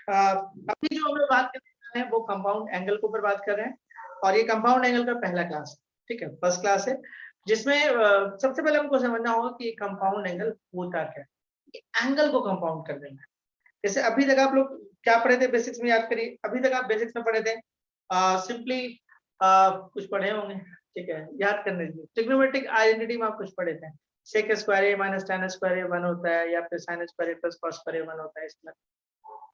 अभी जो हम लोग बात कर रहे हैं वो कंपाउंड एंगल के ऊपर बात कर रहे हैं, और ये कंपाउंड एंगल का पहला क्लास है, ठीक है, फर्स्ट क्लास है, जिसमें सबसे पहले हमको समझना होगा कि कंपाउंड एंगल होता क्या है। एंगल को कंपाउंड कर देना है। जैसे अभी तक आप लोग क्या पढ़े थे बेसिक्स में, याद करिए। अभी तक आप बेसिक्स में पढ़े थे सिंपली कुछ पढ़े होंगे, ठीक है, याद करने दीजिए। ट्रिग्नोमेट्रिक आइडेंटिटी में आप कुछ पढ़े थे, सेक स्क्वायर ए माइनस tan स्क्वायर ए 1 होता है, या फिर sin स्क्वायर ए प्लस cos स्क्वायर ए 1 होता है, इसमें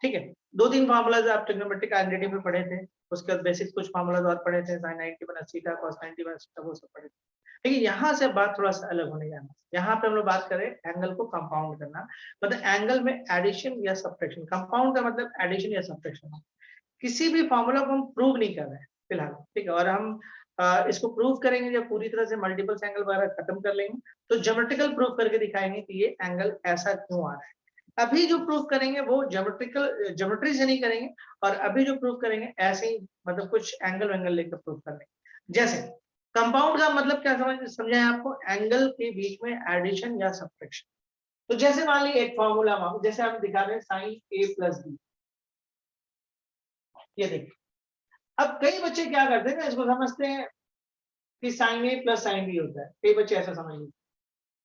ठीक है। दो तीन फार्मूलाज आप ट्रिग्नोमेट्रिक आइडेंटिटी में पढ़े थे। उसके बाद बेसिक कुछ फार्मूलाज और पढ़े थे, sin 90 minus theta cos 90 minus theta, वो सब पढ़े थे। लेकिन यहाँ से बात थोड़ा सा अलग होने जाना है। यहाँ पे हम लोग बात करें एंगल को कंपाउंड करना, मतलब एंगल में एडिशन या सब्ट्रैक्शन। कंपाउंड का मतलब एडिशन या सब्ट्रैक्शन। किसी भी फार्मूला को हम प्रूव नहीं कर रहे हैं फिलहाल, ठीक है, और हम इसको प्रूव करेंगे जब पूरी तरह से मल्टीपल एंगल वगैरह खत्म कर लेंगे, तो ज्योमेट्रिकल प्रूफ करके दिखाएंगे कि ये एंगल ऐसा क्यों आ रहा है। अभी जो प्रूफ करेंगे वो ज्योमेट्री से नहीं करेंगे, और अभी जो प्रूफ करेंगे ऐसे ही, मतलब कुछ एंगल लेकर प्रूफ कर लेंगे। जैसे कंपाउंड का मतलब क्या समझे आपको, एंगल के बीच में एडिशन या सब्ट्रैक्शन। तो जैसे मान लीजिए एक फॉर्मूला जैसे हम दिखा रहे हैं साइन ए प्लस बी, ये देखिए। अब कई बच्चे क्या करते हैं ना, इसको समझते हैं कि sine A plus sine B होता है। कई बच्चे ऐसा समझ लेते हैं,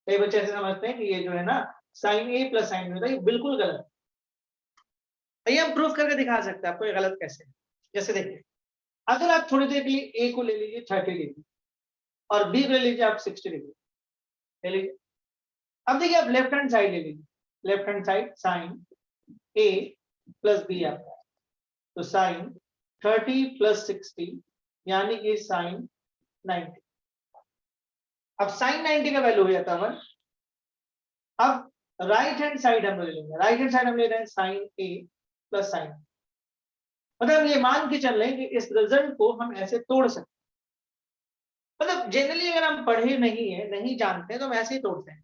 कई बच्चे ऐसे समझते हैं कि ये जो है ना sign A plus sine B होता है। ये बिल्कुल गलत है। ये हम प्रूफ करके दिखा सकते हैं आपको ये गलत कैसे है। जैसे देखिए, अगर आप थोड़ी देर के लिए ए को ले लीजिए 30 डिग्री और बी को ले लीजिए आप 60 डिग्री ले लीजिए। अब देखिए आप लेफ्ट हैंड साइड ले लीजिए, left hand side sign A plus B आपका, तो साइन 30 प्लस 60 यानी कि साइन 90। अब साइन 90 का वैल्यू हो जाता है 1। अब राइट हैंड साइड हम ले लेंगे, राइट हैंड साइड हम ले रहे हैं साइन ए प्लस साइन, मतलब ये मान के चल रहे हैं कि इस रिजल्ट को हम ऐसे तोड़ सकते हैं। मतलब जनरली अगर हम पढ़े नहीं है, नहीं जानते हैं, तो हम ऐसे ही तोड़ते हैं,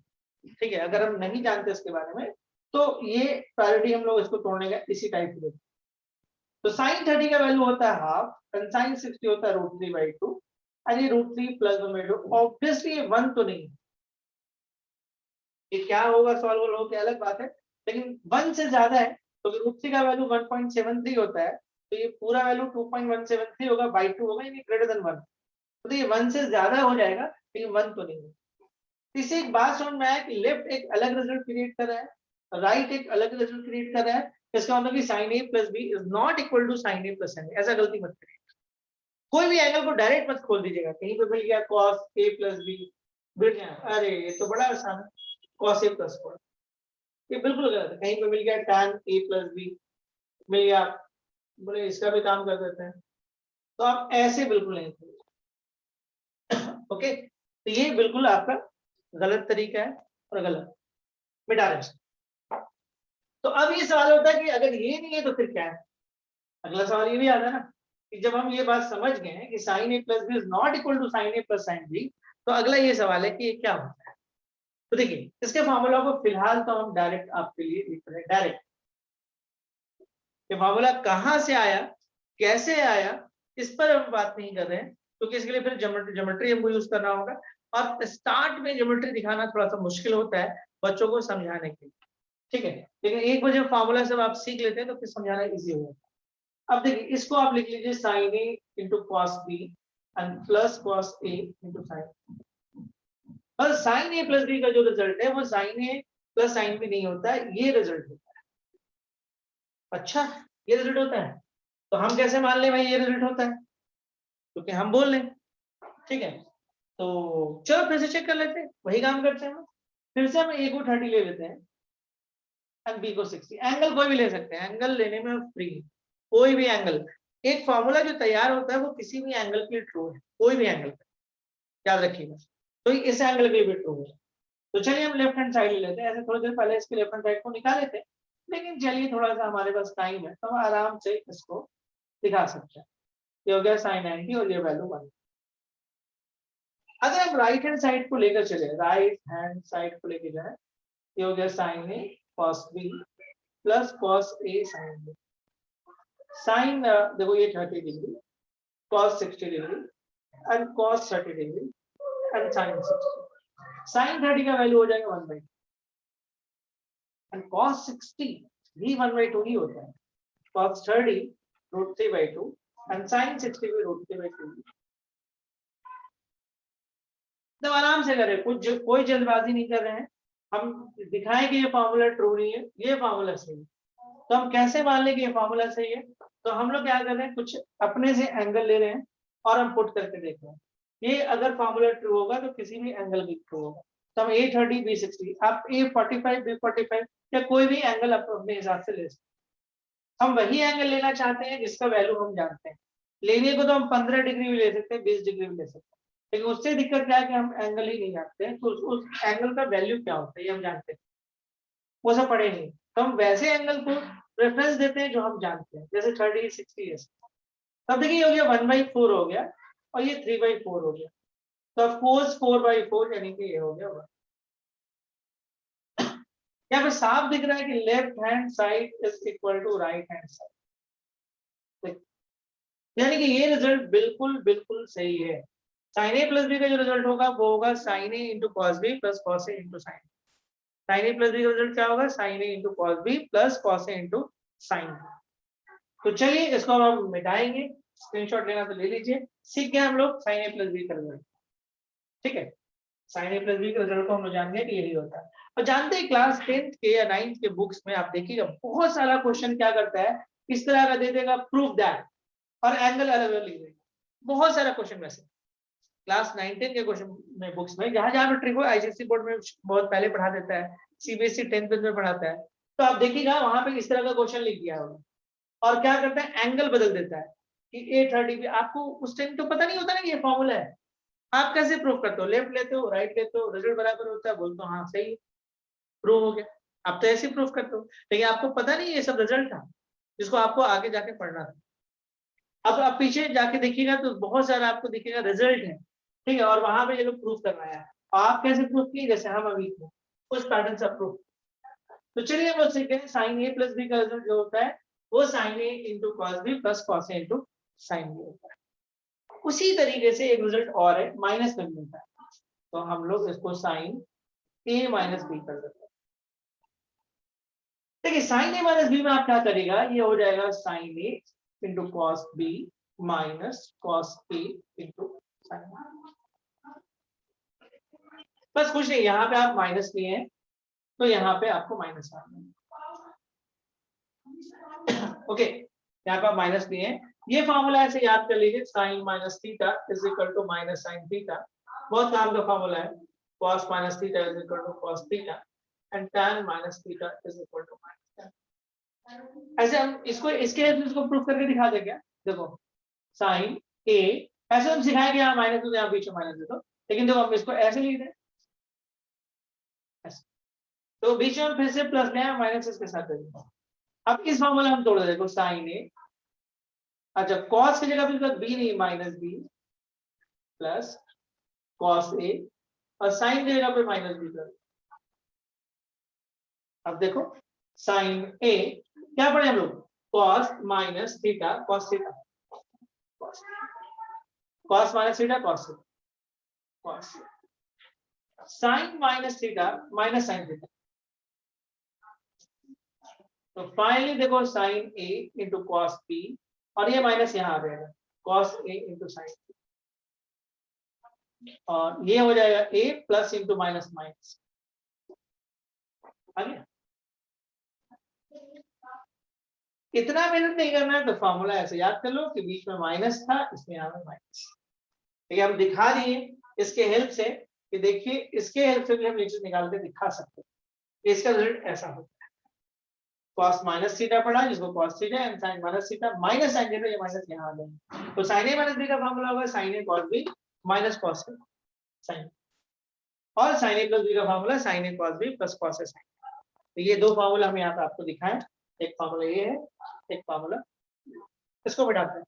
ठीक है। अगर हम नहीं जानते इसके बारे में, तो ये प्रायोरिटी हम लोग इसको तोड़ने का इसी टाइप से देते हैं। तो साइन 30 का वैल्यू होता है हाफ, एंड साइन 60 होता है √3/2, और ये √3 प्लस 1/2। ऑब्वियसली ये 1 तो नहीं, ये क्या होगा सॉल्व हो क्या अलग बात है, लेकिन 1 से ज्यादा है। तो √3 का वैल्यू 1.73 होता है, तो ये पूरा वैल्यू 2.173 होगा, बाई 2 होगा, यानी ग्रेटर देन 1। तो ये 1 से ज्यादा हो जाएगा, लेकिन 1 तो नहीं है। इससे एक बात समझ में आया कि लेफ्ट एक अलग रिजल्ट क्रिएट कर रहा है, राइट एक अलग रिजल्ट क्रिएट कर रहा है। इसका मतलब कि sine A plus B is not equal to sine A plus sine. ऐसा गलती मत करिए, कोई भी एंगल को डायरेक्ट मत खोल दीजिएगा। कहीं पे मिल गया cos a प्लस बी, मिल गया, अरे ये तो बड़ा आसान है, cos a प्लस cos, ये बिल्कुल गलत है। कहीं पे मिल गया tan a प्लस बी, मिल गया, बोले इसका भी काम कर देते हैं, तो आप ऐसे बिल्कुल नहीं खोलिए। ओके, तो ये बिल्कुल आपका गलत तरीका है और गलत, मिटा रहे। तो अब ये सवाल होता है कि अगर ये नहीं है तो फिर क्या है। अगला सवाल ये भी आता है ना कि जब हम ये बात समझ गए हैं कि sine A plus B is not equal to sine A plus sine B, तो अगला ये सवाल है कि ये क्या होता है। तो देखिए, इसके फॉर्मूला को फिलहाल तो हम डायरेक्ट आपके लिए लिख रहे हैं। डायरेक्ट ये फॉर्मूला कहाँ से आया, कैसे आया, इस पर हम बात नहीं कर रहे हैं, क्योंकि इसके लिए फिर ज्योमेट्री हमको यूज करना होगा, और स्टार्ट में ज्योमेट्री दिखाना थोड़ा सा मुश्किल होता है बच्चों को समझाने के लिए, ठीक है। लेकिन एक बार जब फॉर्मूला सब आप सीख लेते हैं तो फिर समझाना इजी हो जाता है। अब देखिए, इसको आप लिख लीजिए sine A into cos B and plus cos A into sine. और साइन ए प्लस बी का जो रिजल्ट है वो sine A plus sine B नहीं होता है, ये रिजल्ट होता है। अच्छा, ये रिजल्ट होता है, तो हम कैसे मान लें भाई ये रिजल्ट होता है, क्योंकि हम बोल लें, ठीक है। तो चलो फिर से चेक कर लेते हैं, वही काम करते हैं हम। फिर से हम ए को 30 ले लेते हैं एंड बी को 60। एंगल कोई भी ले सकते हैं, एंगल लेने में फ्री, कोई भी एंगल। एक फॉर्मूला जो तैयार होता है वो किसी भी एंगल के लिए ट्रू है, कोई भी एंगल, याद रखिएगा। तो इस एंगल के लिए भी ट्रू है। तो चलिए हम लेफ्ट हैंड साइड ले लेते हैं। ऐसे थोड़ी देर पहले इसके लेफ्ट हैंड साइड को निकाले थे, लेकिन चलिए थोड़ा सा हमारे पास टाइम है तो हम आराम से इसको दिखा सकते हैं। ये हो गया साइन 90 और ये वैल्यू 1। अगर हम राइट हैंड साइड को लेकर चले, राइट हैंड साइड को लेकर जाए, ये हो गया sine A cos B plus cos A sine B. Sine देखो ये 30 degree, cos 60 degree and cos 30 degree and sine 60। Sine 30 का वैल्यू हो जाएगा 1/2 एंड कॉस 60 भी 1/2 ही होता है। cos 30 √3/2 and sin 60 भी √3/2। तो आराम से करें, कोई जल्दबाजी नहीं कर रहे हैं। हम दिखाएं कि ये फॉर्मूला ट्रू नहीं है, ये फॉर्मूला सही है। तो हम कैसे मान लें कि ये फॉर्मूला सही है? तो हम लोग क्या कर रहे हैं, कुछ अपने से एंगल ले रहे हैं और हम पुट करके देख रहे हैं। ये अगर फॉर्मूला ट्रू होगा तो किसी भी एंगल भी ट्रू होगा। तो हम A30 B60, आप A45 B45 या कोई भी एंगल आप अपने हिसाब से ले सकते हैं। हम वही एंगल लेना चाहते हैं जिसका वैल्यू हम जानते हैं। लेने को तो हम 15 डिग्री भी ले सकते हैं, 20 डिग्री भी ले सकते हैं, लेकिन उससे दिक्कत क्या है कि हम एंगल ही नहीं जानते हैं। तो उस एंगल का वैल्यू क्या होता है ये हम जानते हैं, वो सब पढ़े नहीं। तो हम वैसे एंगल को रेफरेंस देते हैं जो हम जानते हैं, जैसे 30 60 है। तब देखिए हो गया 1/4 हो गया और ये 3/4 हो गया। तो ऑफ कोर्स 4/4 यानी कि ये हो गया 1। यहाँ पे साफ दिख रहा है कि left hand side is equal to right hand side, यानी कि ये रिजल्ट बिल्कुल बिल्कुल सही है। sin a प्लस बी का जो रिजल्ट होगा वो होगा sin a into cos B plus cos A into sine. sin a plus B का रिजल्ट क्या होगा, sin a into cos B plus cos A into sine. तो चलिए इसको हम मिटाएंगे, स्क्रीनशॉट लेना तो ले लीजिए। सीख गए हम लोग sin a प्लस बी का रिजल्ट, ठीक है। sin a प्लस बी के रिजल्ट को हम लोग जान गए कि यही होता है। और जानते हैं क्लास 10th के या 9th के बुक्स में आप देखिएगा बहुत सारा क्वेश्चन क्या करता है, इस तरह का दे देगा प्रूव दैट और एंगल अलग अलग लिख देगा। बहुत सारा क्वेश्चन वैसे क्लास 9-10 के क्वेश्चन में बुक्स में, जहां जहां पे ट्रिको आईसीएससी बोर्ड में बहुत पहले पढ़ा देता है, सीबीएसई 10th में पढ़ाता है, तो आप देखिएगा वहां पे इस तरह का क्वेश्चन लिख दिया होगा और क्या करता है एंगल बदल देता है कि A30 भी। आपको उस टाइम तो पता नहीं होता ना कि ये फॉर्मूला है, आप कैसे प्रूव करते हो, लेफ्ट लेते हो राइट लेते हो, रिजल्ट बराबर होता है, बोलते हो हाँ सही प्रूव हो गया। आप तो ऐसे प्रूव करते हो, लेकिन आपको पता नहीं ये सब रिजल्ट था जिसको आपको आगे जाके पढ़ना था। अब आप पीछे जाके देखिएगा तो बहुत सारा आपको दिखेगा रिजल्ट है, ठीक है, और वहां पे ये लोग प्रूफ करवाया है। आप कैसे प्रूफ किए, जैसे हम अभी उस पैटर्न से प्रूफ। तो चलिए हम सीखते हैं साइन ए प्लस बी का रिजल्ट जो होता है वो sine A into cos B plus cos A into sine B होता है। उसी तरीके से एक रिजल्ट और है, माइनस में मिलता है, तो हम लोग इसको साइन ए माइनस बी कर देते हैं। देखिए साइन ए माइनस बी में आप क्या करेगा, ये हो जाएगा sine A into cos B minus cos A into sine. बस कुछ नहीं, यहाँ पे आप माइनस लिए हैं तो यहाँ पे आपको माइनस आना है। ओके, यहाँ पे आप माइनस लिए हैं, ये फॉर्मूला ऐसे याद कर लीजिए, sine minus theta is equal to minus sine theta. बहुत काम का फॉर्मूला है, cos minus theta is equal to cos theta and tan minus theta is equal to minus tan। ऐसे हम इसको इसके हेल्प से इसको प्रूफ करके दिखा दे क्या, देखो साइन ए, ऐसे हम सिखाए कि यहाँ माइनस तो यहाँ बीच में माइनस दे दो, लेकिन देखो हम इसको ऐसे लिख दें, तो बीच में फिर से प्लस ले आए माइनस इसके साथ दे दें। अब इस फॉर्मूला हम तोड़ दे, देखो साइन ए, अच्छा कॉस की जगह पे बी नहीं माइनस बी प्लस कॉस ए और साइन की जगह पे माइनस बी कर। अब देखो साइन ए क्या पढ़े हम लोग, cos minus theta cos theta, cos minus theta cos theta, cos sine minus theta minus sine theta. तो फाइनली देखो sign A into cos B और ये माइनस यहाँ आ जाएगा कॉस ए इंटू साइन, और ये हो जाएगा ए प्लस इंटू माइनस माइनस। आ गया, इतना मेहनत नहीं करना है, तो फॉर्मूला ऐसे याद कर लो कि बीच में माइनस था, इसमें यहाँ पे माइनस। ठीक है, हम दिखा दिए इसके हेल्प से कि देखिए इसके हेल्प से भी हम नीचे निकाल के दिखा सकते हैं, इसका रिजल्ट ऐसा होता है। cos माइनस थीटा पढ़ा जिसको cos theta and sin minus theta minus sin theta, ये माइनस यहाँ आ जाएगा, तो sin a माइनस b का फॉर्मूला होगा sin a cos b minus cos a sin, और sin a प्लस b का formula sin a cos b plus cos a sin। तो ये दो फॉर्मूला हम यहाँ पे आपको दिखाएं, एक फॉर्मूला ये है, एक फॉर्मूला इसको बढ़ाते हैं,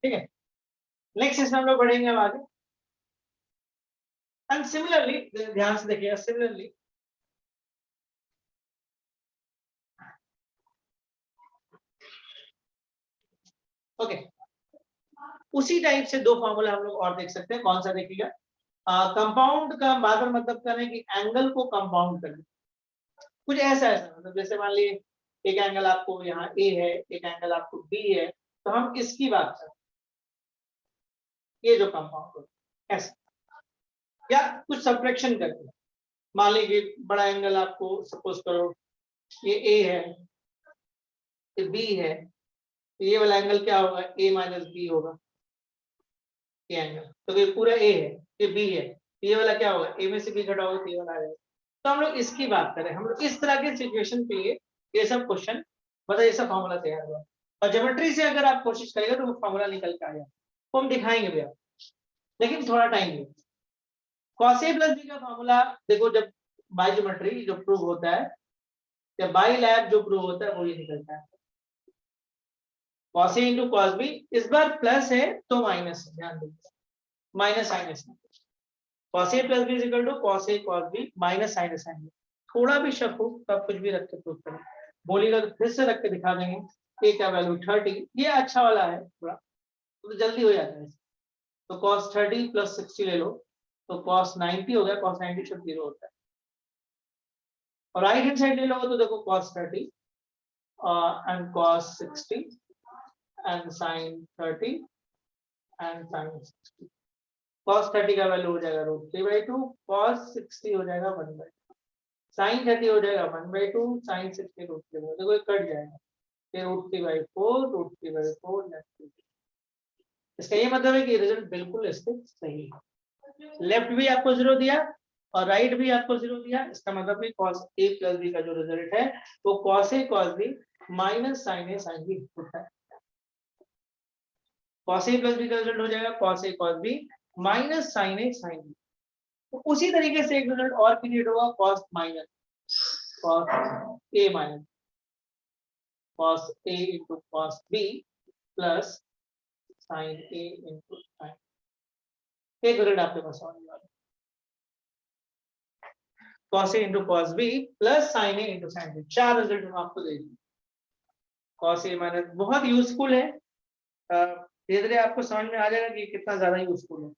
ठीक है। नेक्स्ट इसमें हम लोग बढ़ेंगे अब आगे। एंड सिमिलरली ध्यान से देखिएगा, सिमिलरली ओके उसी टाइप से दो फॉर्मूला हम लोग और देख सकते हैं। कौन सा देखिएगा, कंपाउंड का बार बार मतलब करें कि एंगल को कंपाउंड करें, कुछ ऐसा ऐसा मतलब जैसे मान लीजिए एक एंगल आपको यहाँ ए है, एक एंगल आपको बी है, तो हम इसकी बात करें, ये जो कंपाउंड होता है ऐसा, या कुछ सब्ट्रैक्शन करके मान लीजिए बड़ा एंगल आपको सपोज करो ये ए है, ये बी है, तो ये वाला एंगल क्या होगा, ए माइनस बी होगा ये एंगल, तो ये पूरा ए है, ये बी है, ये वाला क्या होगा, ए में से बी घटा होगा तो ये वाला आ जाएगा। तो हम लोग इसकी बात करें, हम लोग इस तरह के सिचुएशन के लिए ये सब क्वेश्चन मतलब ये सब फॉर्मूला तैयार हुआ, और ज्योमेट्री से अगर आप कोशिश करेंगे तो वो फॉर्मूला निकल के आ जाएगा, तो हम दिखाएंगे भैया, लेकिन थोड़ा टाइम ले। cos a प्लस बी का फॉर्मूला देखो, जब बाय ज्योमेट्री जो प्रूव होता है या बाय लैब जो प्रूव होता है वो ये निकलता है, cos a into cos b, इस बार प्लस है तो माइनस है, ध्यान दीजिए माइनस साइन है, cos a plus B is equal to cos a cos b minus sine sine. थोड़ा भी शक हो तब कुछ भी रख के प्रूव करें, बोलिएगा तो फिर से रख के दिखा देंगे। a का वैल्यू 30, ये अच्छा वाला है थोड़ा, तो जल्दी हो जाता है। तो cos 30 प्लस 60 ले लो, तो cos 90 हो गया, cos 90 सब 0 होता है, और राइट हैंड साइड ले लो तो देखो cos 30 and cos 60 and sin 30 and sin 60। cos 30 का वैल्यू हो जाएगा √3/2, cos 60 हो जाएगा 1/2, sin 30 हो जाएगा 1/2, sin 60 √3/2, देखो ये कट जाएगा, फिर √3/4 √3/4 लेफ्ट। इसका ये मतलब है कि रिजल्ट बिल्कुल इसके सही है, लेफ्ट भी आपको 0 दिया और राइट भी आपको 0 दिया, इसका मतलब है cos a प्लस b का जो रिजल्ट है वो cos a cos b minus sin a sin b होता है। cos a प्लस b का रिजल्ट हो जाएगा cos a cos b minus sin a sin b। तो उसी तरीके से एक रिजल्ट और क्रिएट होगा cos a minus cos a into cos b plus sin a into sin, एक रिजल्ट आपके पास आने वाला cos a into cos b plus sin a into sin b, 4 result हम आपको दे देंगे। cos a माइनस बहुत यूजफुल है, धीरे धीरे आपको समझ में आ जाएगा कि कितना ज्यादा यूजफुल है।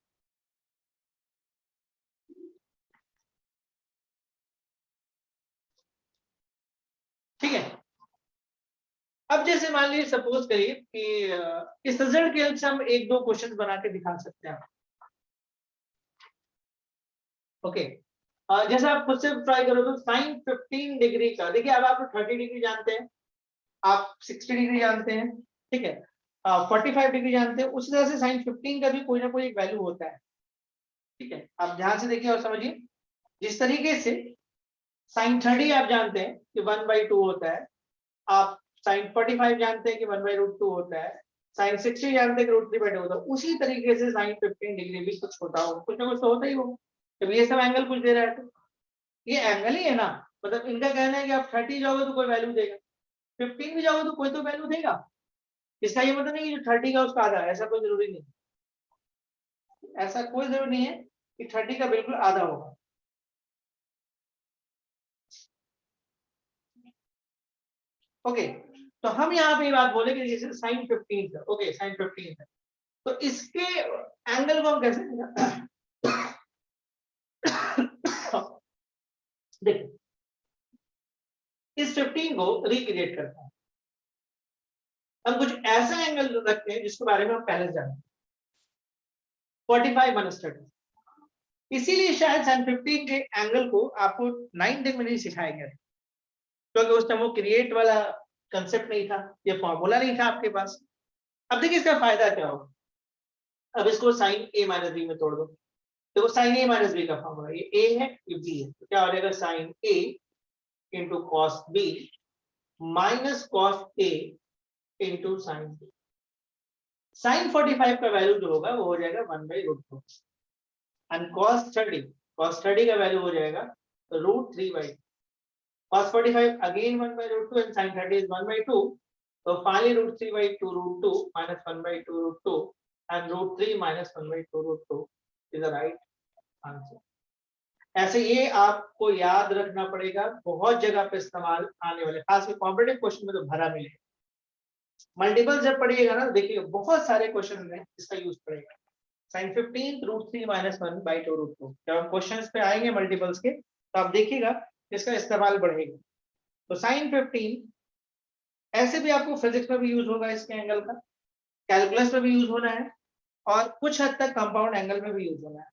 ठीक है, अब जैसे मान लीजिए सपोज करिए कि इस रिजल्ट के हेल्प से हम एक दो क्वेश्चन बना के दिखा सकते हैं। ओके, जैसे आप खुद से ट्राई करो तो साइन 15 डिग्री का, देखिए अब आप 30 डिग्री जानते हैं, आप 60 डिग्री जानते हैं, ठीक है, 45 डिग्री जानते हैं, उसी तरह से साइन 15 का भी कोई ना कोई एक वैल्यू होता है। ठीक है, आप ध्यान से देखिए और समझिए, जिस तरीके से साइन 30 आप जानते हैं कि 1/2 होता है, आप साइन 45 जानते हैं कि 1/√2 होता है, साइन 60 जानते हैं कि √3/2 होता है, उसी तरीके से साइन 15 डिग्री भी कुछ होता हो, कुछ ना कुछ तो होता ही हो। जब ये सब एंगल कुछ दे रहा है तो ये एंगल ही है ना, मतलब इनका कहना है कि आप 30 जाओगे तो कोई वैल्यू देगा, 15 भी जाओगे तो कोई तो वैल्यू देगा। इसका ये मतलब नहीं कि जो 30 का उसका आधा, ऐसा कोई जरूरी नहीं, ऐसा कोई जरूरी नहीं है कि 30 का बिल्कुल आधा होगा। ओके, तो हम यहाँ पे बात बोले कि जैसे साइन 15 है, ओके साइन 15 है, तो इसके एंगल को हम कैसे देखिए, इस 15 को रिक्रिएट करता है, हम कुछ ऐसा एंगल रखते हैं जिसके बारे में हम पहले जाने, 45 माइनस 30, इसीलिए शायद साइन 15 के एंगल को आपको 9th में नहीं सिखाया गया, क्योंकि उस टाइम वो क्रिएट वाला कंसेप्ट नहीं था, ये फॉर्मूला नहीं था आपके पास। अब देखिए इसका फायदा क्या होगा, अब इसको साइन a माइनस बी में तोड़ दो, देखो साइन a माइनस बी का फॉर्मूला, ये a है ये b है, तो क्या हो जाएगा sine a into cos b minus cos a into sine b। Sine 45 का वैल्यू जो होगा वो हो जाएगा 1/√2 एंड cos 30 का वैल्यू हो जाएगा √3/2, cos 45 again 1/√2 and sin 30 is 1/2, so finally √3/2 √2 minus 1/2 √2 and √3 minus 1/2 √2 is the right answer। ऐसे ये आपको याद रखना पड़ेगा, बहुत जगह पे इस्तेमाल आने वाले, खासकर कॉम्पिटिटिव क्वेश्चन में तो भरा मिलेगा। मल्टीपल जब पढ़िएगा ना देखिए बहुत सारे क्वेश्चन में इसका यूज पड़ेगा, sin 15 √3 minus 1/2 √2, जब हम क्वेश्चंस पे आएंगे मल्टीपल्स के तो आप देखिएगा इसका इस्तेमाल बढ़ेगा। तो sin 15 ऐसे भी आपको फिजिक्स में भी यूज होगा इसके एंगल का, कैलकुलस में भी यूज होना है, और कुछ हद तक कंपाउंड एंगल में भी यूज होना है।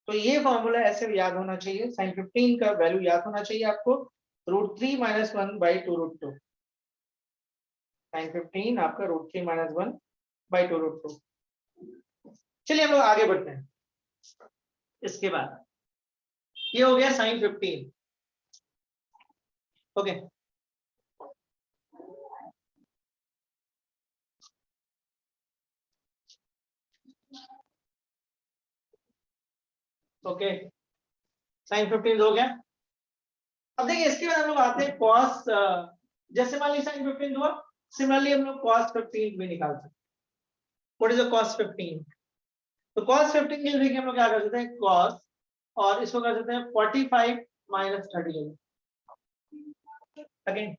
तो ये फॉर्मूला ऐसे याद होना चाहिए, sin 15 का वैल्यू याद होना चाहिए आपको, √3 - 1 / 2√2। sin 15 आपका √3 - 1 / 2√2। चलिए हम लोग आगे बढ़ते हैं। इसके बाद ये हो गया sin 15। ओके, ओके, sin 15 हो गया। अब देखिए इसके बाद हम लोग आते हैं cos, जैसे मान लीजिए sin 15 हुआ, सिमिलरली हम लोग cos 15 भी निकाल सकते हैं। What is the cos 15? तो cos 15 के लिए देखिए हम लोग क्या कर सकते हैं, cos, और इसको कर सकते हैं 45 - 30 again.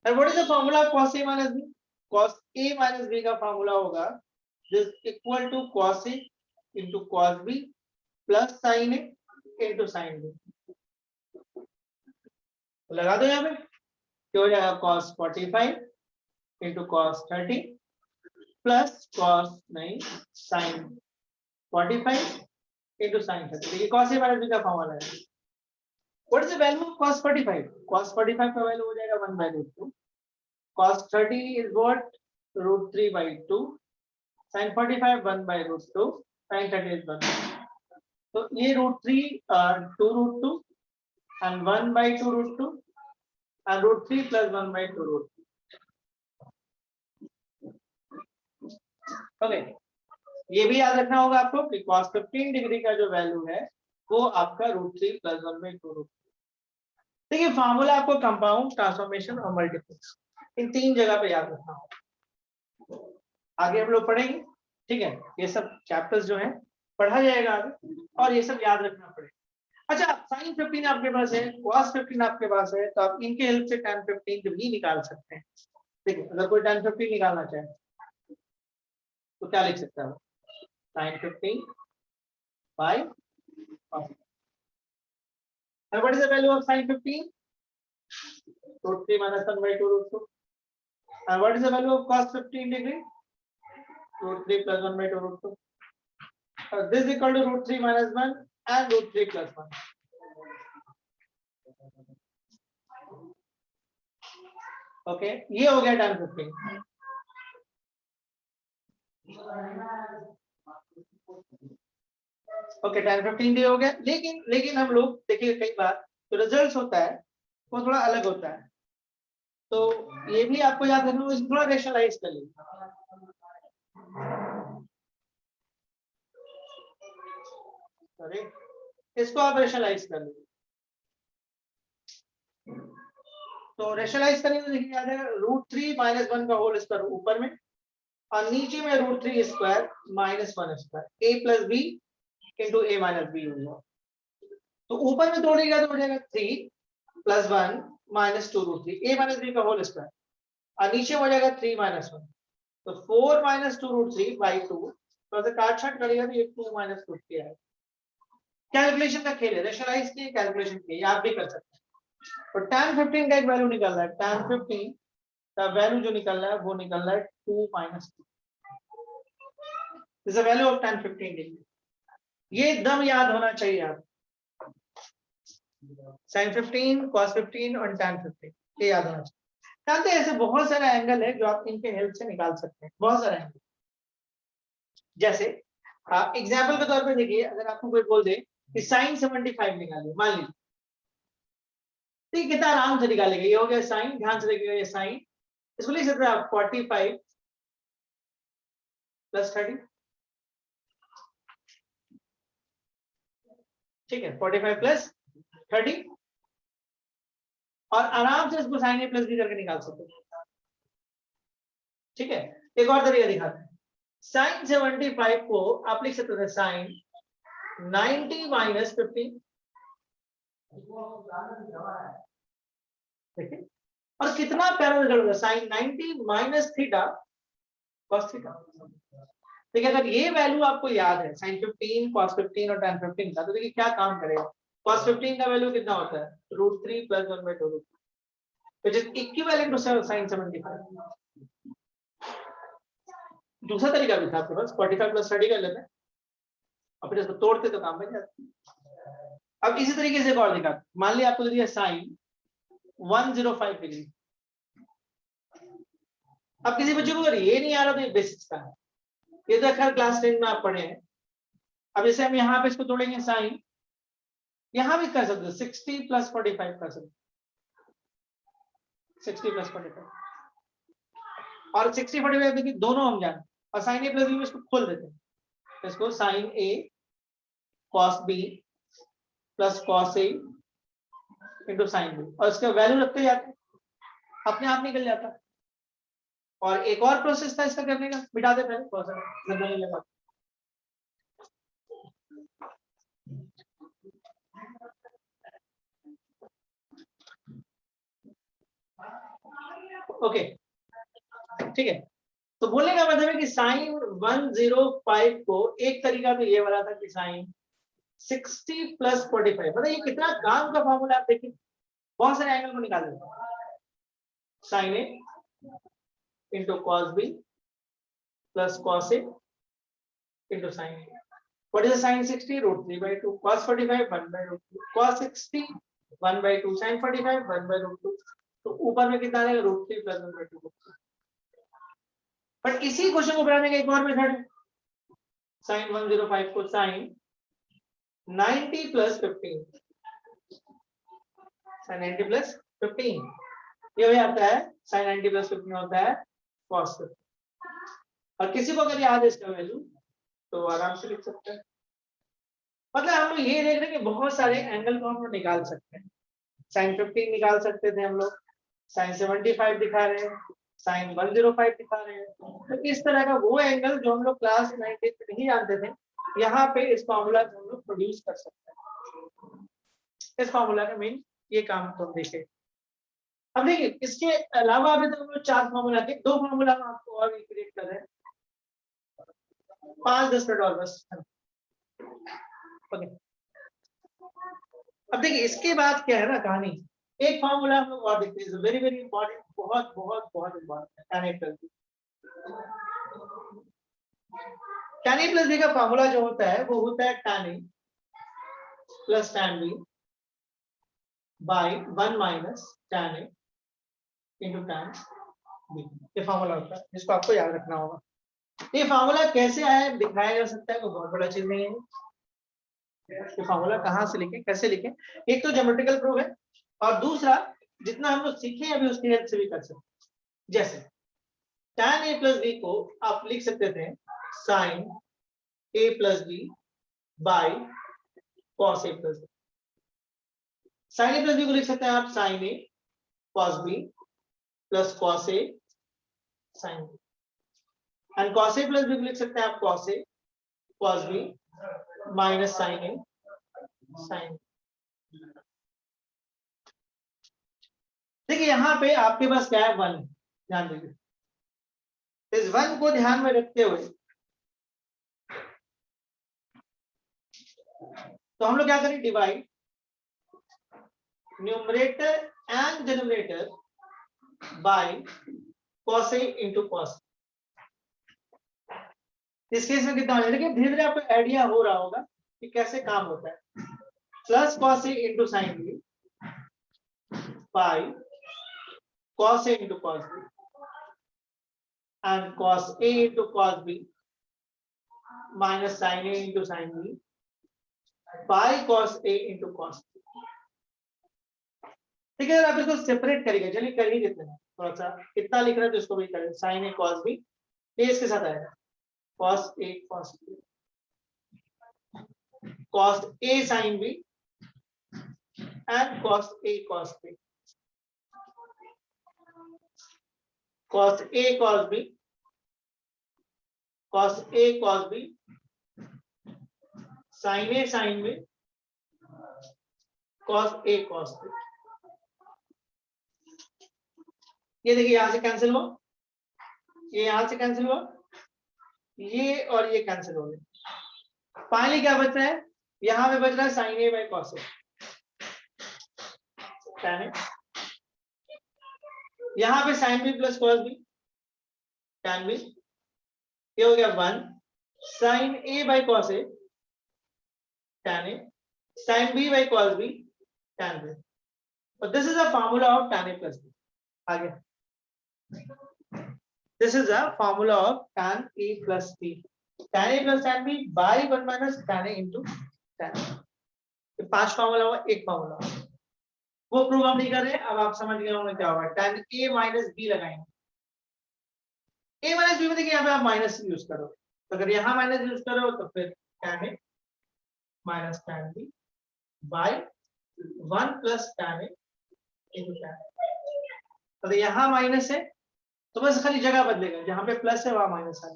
And what is the formula of cos A minus B? Cos A minus B का फॉर्मूला होगा this equal to cos A into cos B plus sin A into sin B। तो लगा दो यहाँ पे, क्या हो जाएगा, cos 45 into cos 30 plus cos नहीं sin 45 into sin 30। देखिए cos A minus B का फॉर्मूला है। What is the value of cos 45? Cos 45 का वैल्यू हो जाएगा 1/√2। Cos 30 is what? √3/2। sin 45 1/√2। sin 30 is 1। तो ये √3 2√2 and 1/2√2 and √3 plus 1/2√2। ओके, ये भी याद रखना होगा आपको कि cos 15 डिग्री का जो वैल्यू है वो आपका √3 plus 1/2√2। देखिए फार्मूला आपको कंपाउंड, ट्रांसफॉर्मेशन और मल्टीप्लेक्स इन तीन जगह पे याद रखना होगा। आगे हम लोग पढ़ेंगे, ठीक है, ये सब चैप्टर्स जो है पढ़ा जाएगा आगे, और ये सब याद रखना पड़ेगा। अच्छा, sin 15 आपके पास है, cos 15 आपके पास है, तो आप इनके हेल्प से tan 15 भी निकाल सकते हैं। देखिए अगर कोई tan 15 निकालना चाहे तो क्या लिख सकता है, sin 15 by cos। And what is the value of sin 15? √3 - 1/2√2। And what is the value of cos 15 degree? √3 plus 1/2√2। This is equal to √3 - 1 and √3 plus 1। Okay, ये हो गया tan 15। ओके, tan 15 भी हो गया, लेकिन हम लोग देखिए कई बार जो रिजल्ट होता है वो थोड़ा अलग होता है, तो ये भी आपको याद रखना है, थोड़ा रेशनलाइज कर लीजिए। सॉरी, इसको आप रेशनलाइज कर लीजिए। तो रेशनलाइज करने में देखिए याद है √3 - 1 का होल स्क्वायर ऊपर में, और नीचे में √3 square - 1 square, a plus b into a minus b होगा। तो ऊपर में तोड़ेगा तो हो जाएगा 3 + 1 - 2 √3 a minus b का होल स्क्वायर, और नीचे हो जाएगा 3 - 1। तो 4 - 2 √3 by 2, तो ऐसे काट छाट करेगा तो ये 2 - 2 आएगा। कैलकुलेशन का खेल है, रेशनलाइज की कैलकुलेशन की, आप भी कर सकते हैं। तो tan 15 का एक वैल्यू निकल रहा है, tan 15 का वैल्यू जो निकल रहा है वो निकल रहा है 2 - 2। This is the value of tan 15 degree. ये एकदम याद होना चाहिए आप, sin 15, cos 15 और tan 15 ये याद होना चाहिए। जानते हैं ऐसे बहुत सारे एंगल है जो आप इनके हेल्प से निकाल सकते हैं, बहुत सारे एंगल। जैसे एग्जाम्पल के तौर पे देखिए, अगर आपको कोई बोल दे कि sin 75 निकालिए, मान लीजिए, तो कितना आराम से निकालेंगे। ये हो गया साइन, ध्यान से देखिएगा ये साइन, इसको लिख सकते हैं आप 45 + 30, ठीक है, 45 + 30, और आराम से इसको साइन a + b करके निकाल सकते हैं, ठीक है। एक और तरीका दिखाते हैं, sin 75 को आप लिख सकते हैं साइन 90 - 15, देखिए, और कितना प्यारा रिजल्ट होगा, साइन 90 - थीटा cos थीटा। देखिए अगर ये वैल्यू आपको याद है sin 15, cos 15 और tan 15 का, तो देखिए क्या काम करेगा। cos 15 का वैल्यू कितना होता है, √3 + 1/2। which is equivalent to sin 75. दूसरा तरीका भी था आपके पास, 45 प्लस 30 कर लेते हैं और फिर इसको तोड़ते तो काम बन जाता। अब इसी तरीके से एक और दिखा, मान लिया आपको दिया साइन 105 डिग्री। अब किसी बच्चे को अगर ये नहीं आ रहा तो ये बेसिक्स का है, ये तो खैर क्लास 10 में आप पढ़े हैं। अब जैसे हम यहाँ पे इसको तोड़ेंगे साइन, यहाँ भी कर सकते हो 60 प्लस 45 कर सकते, 60 प्लस 45 और 60 45 देखिए दोनों हम जाने, और साइन ए प्लस बी में इसको खोल देते हैं, तो इसको sign A cos B plus cos A into sine B, और इसका वैल्यू रखते जाते हैं, अपने आप निकल जाता है। और एक और प्रोसेस था इसका करने का, मिटा दे पहले थोड़ा सा। ओके ठीक है, तो बोलने का मतलब है कि साइन 105 को एक तरीका तो ये वाला था कि साइन 60 प्लस 45, मतलब ये कितना काम का फॉर्मूला आप देखिए, बहुत सारे एंगल को निकाल देंगे, sine A into cos B plus cos A into sine A. What is sine 60? √3/2, cos 45 1/√2, cos 60 1/2, sin 45 1/√2, तो ऊपर में कितना आएगा √3 प्लस 1/2। बट इसी क्वेश्चन को बनाने का एक और मेथड है, साइन 105 को साइन 90 प्लस 15, साइन 90 प्लस 15 ये हो जाता है, साइन 90 प्लस 15 होता है cos 15। और किसी को अगर याद है इसका वैल्यू तो आराम से लिख सकते हैं। मतलब हम लोग ये देख रहे हैं कि बहुत सारे एंगल को हम लोग निकाल सकते हैं, साइन 15 निकाल सकते थे हम लोग, साइन 75 दिखा रहे हैं, साइन 105 दिखा रहे हैं, तो इस तरह का वो एंगल जो हम लोग क्लास 9 में नहीं जानते थे, यहाँ पे इस फॉर्मूला को हम लोग प्रोड्यूस कर सकते हैं। इस फॉर्मूला का मेन ये काम तो हम देखें। अब देखिए इसके अलावा अभी तो हम लोग 4 फॉर्मूला के 2 फॉर्मूला हम आपको और क्रिएट कर रहे हैं, 5-10 मिनट और बस। ओके अब देखिए इसके बाद क्या है ना कहानी, एक फॉर्मूला हम लोग और देखते हैं, वेरी वेरी इंपॉर्टेंट, बहुत बहुत बहुत important, tan A plus B. tan A plus B का फॉर्मूला जो होता है वो होता है tan A plus tan B by 1 minus tan A into tan B, ये फॉर्मूला होता है जिसको आपको याद रखना होगा। ये फॉर्मूला कैसे आया दिखाया जा सकता है, कोई बहुत बड़ा चीज नहीं है। ये फॉर्मूला कहाँ से लिखें, कैसे लिखें, एक तो ज्योमेट्रिकल प्रूफ है और दूसरा जितना हम लोग सीखे अभी उसकी हेल्प से भी कर सकते हैं। जैसे tan A प्लस बी को आप लिख सकते थे sin A plus B by cos A plus B, sin A plus B को लिख सकते हैं आप sin A cos B plus cos A sin B, and cos A plus B को लिख सकते हैं आप cos A cos B minus sin A sin। देखिए यहाँ पे आपके पास क्या है 1, ध्यान दीजिए, इस 1 को ध्यान में रखते हुए तो हम लोग क्या करें, divide numerator and denominator by cos A into cos। इस केस में कितना हो जाएगा, धीरे धीरे आपको आइडिया हो रहा होगा कि कैसे काम होता है, plus cos A into sine B by cos A into cos B and cos A into cos B minus sin A into sin B by cos A into cos B। ठीक है, आप इसको सेपरेट करिए, चलिए कर ही देते हैं, थोड़ा सा इतना लिख रहे हैं तो इसको भी करें, sin A cos B, ये इसके साथ आएगा cos A cos B, cos A sin B and cos A cos B, cos A cos B, cos A cos B, sin A sin B, cos A cos B। ये देखिए यहां से cancel हुआ, ये यहां से कैंसिल हुआ, ये और ये कैंसिल हो गए, फाइनली क्या बच रहा है, यहां पे बच रहा है sin A by cos A, tan A यहाँ पे sine B plus cos B, tan B, ये हो गया 1 sine A by cos A, tan A, sine B by cos B, tan B. और this is a formula of tan A plus B. आगे this is a formula of tan A plus B, tan A plus tan B by 1 minus tan A into tan. 5 formula हुआ, एक formula वो prove हम नहीं कर रहे। अब आप समझ गए होंगे क्या होगा, टैन ए माइनस बी लगाएंगे। ए माइनस बी में देखिए यहाँ पे आप माइनस यूज करो, तो अगर यहाँ माइनस यूज करो तो फिर tan A minus tan B by 1 plus tan A into tan. तो यहाँ माइनस है तो बस खाली जगह बदलेगा, जहां पे प्लस है वहां माइनस है।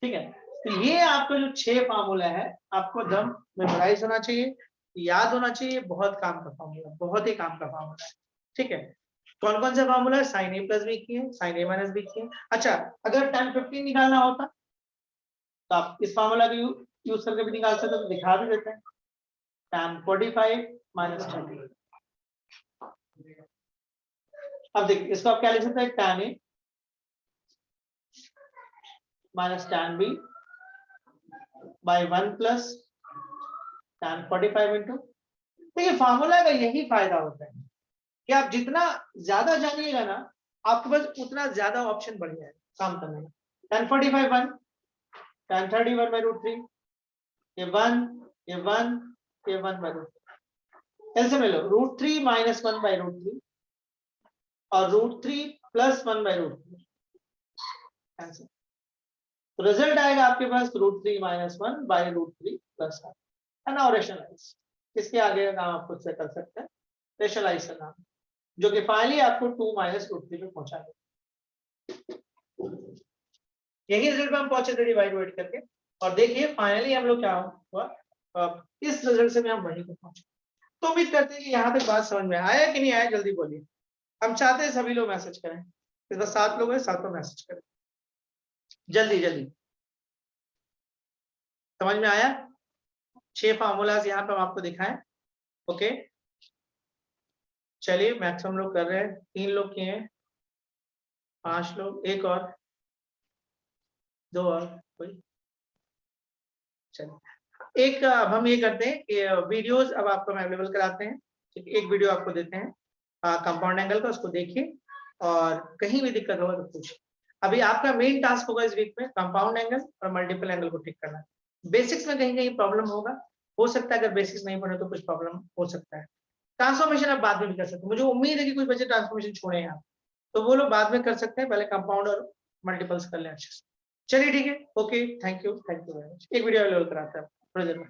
ठीक है, तो ये आपका जो 6 फार्मूला है आपको दम मेमोराइज होना चाहिए, याद होना चाहिए। बहुत काम का फार्मूला, बहुत ही काम का फार्मूला है। ठीक है, कौन कौन से फार्मूला है? साइन ए प्लस बी की है, साइन ए माइनस बी की है। अच्छा, अगर tan 15 निकालना होता तो आप इस फार्मूला को यूज करके भी निकाल सकते हो, तो दिखा भी देते हैं। tan 45 minus 30। अब देखिए इसको आप क्या लिख सकते हैं, tan A minus tan B by 1 plus tan 45 into. देखिए फार्मूला का यही फायदा होता है कि आप जितना ज्यादा जानिएगा ना, आपके पास उतना ज्यादा ऑप्शन बढ़ जाएगा काम करने में। tan 45 1, tan 31 बाई रूट 3, ये 1, ये 1, ये 1 बाई रूट 3। ऐसे में लो रूट 3 माइनस 1 बाई रूट 3 और root 3 plus 1 by root 3। Answer तो रिजल्ट आएगा आपके पास root 3 minus 1 by root 3 plus 1 है ना, रेशनलाइज। इसके आगे का काम आप खुद से कर सकते हैं, रेशनलाइज का काम, जो कि फाइनली आपको 2 माइनस रूट 3 पे पहुंचाएगा। यही रिजल्ट पे हम पहुंचे थे डिवाइड वाइड करके। और देखिए फाइनली हम लोग क्या हुआ, इस रिजल्ट से भी हम वहीं पे पहुंचे। तो उम्मीद करते हैं कि यहाँ तक बात समझ में आया कि नहीं आया, जल्दी बोलिए। हम चाहते हैं सभी लोग मैसेज करें, इस बार 7 लोग हैं, 7 लोग मैसेज करें जल्दी जल्दी। समझ में आया? 6 फार्मूलाज यहाँ पे हम आपको दिखाएं। ओके चलिए, मैक्सिमम लोग कर रहे हैं, 3 लोग किए हैं, 5 लोग, एक और, 2 और, कोई। चलिए एक अब हम ये करते हैं कि वीडियोस अब आपको हम अवेलेबल कराते हैं। एक वीडियो आपको देते हैं कंपाउंड एंगल का, उसको देखिए और कहीं भी दिक्कत होगा तो पूछिए। अभी आपका मेन टास्क होगा इस वीक में कंपाउंड एंगल और मल्टीपल एंगल को ठीक करना। बेसिक्स में कहीं कहीं प्रॉब्लम होगा, हो सकता है अगर बेसिक्स नहीं पढ़े तो कुछ प्रॉब्लम हो सकता है। ट्रांसफॉर्मेशन आप बाद में भी कर सकते हैं, मुझे उम्मीद है कि कुछ बच्चे ट्रांसफॉर्मेशन छोड़े हैं आप, तो वो लोग बाद में कर सकते हैं, पहले कंपाउंड और मल्टीपल्स कर लें अच्छे से। चलिए ठीक है, okay, thank you very much. एक वीडियो अवेलेबल कराते हैं थोड़ी देर में।